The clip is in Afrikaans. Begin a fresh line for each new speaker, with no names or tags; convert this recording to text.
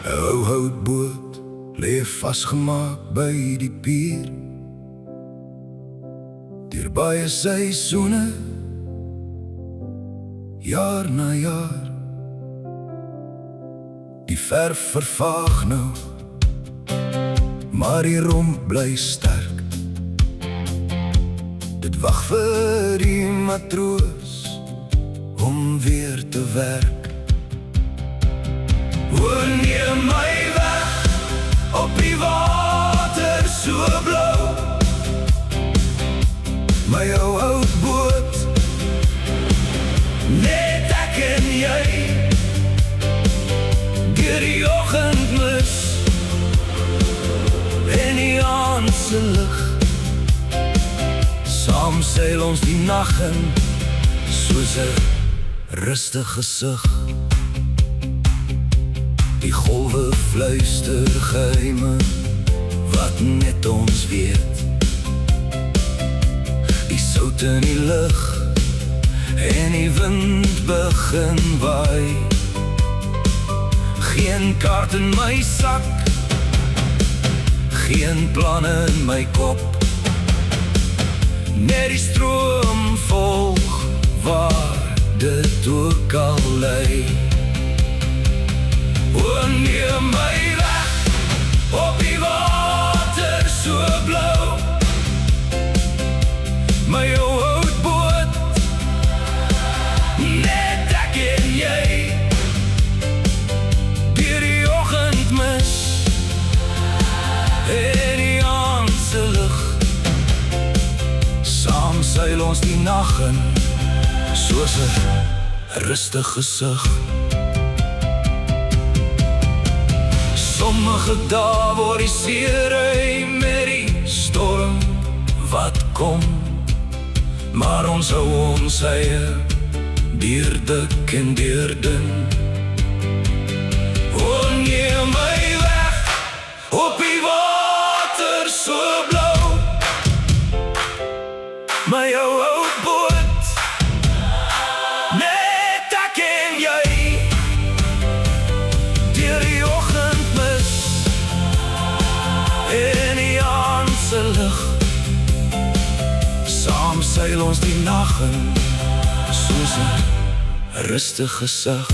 'n ou houtboot lê vasgemaak by die pier. Deur baie seisoene, jaar na jaar. Die verf vervaag nou, maar die romp bly sterk. Dit wag vir die matroos om weer te werk. O, neem my weg op die water so blou, my ou houtboot, net ek en jy. Deur die oggendmis en die aand se lig, saam seil ons die nag in, soos 'n rustige sug. Die golwe fluister geheime wat net ons weet. Die sout in die lug en die wind begin waai. Geen kaart in my sak, geen planne in my kop, net die stroom volg waar dit ook al lei. O, neem my weg op die water so blou, my ou houtboot, net ek en jy. Deur die oggendmis en die aand se lig, saam seil ons die nag in, soos 'n rustige sug. Sommige dae word die see ry met die storm wat kom, maar ons hou ons eie deur dik en deur dun. O, neem my weg op die water so blou, my ou houtboot, net ek en jy. Deur die oggendmis en die aand se lig, saam seil ons die nag in, soos 'n rustige sug.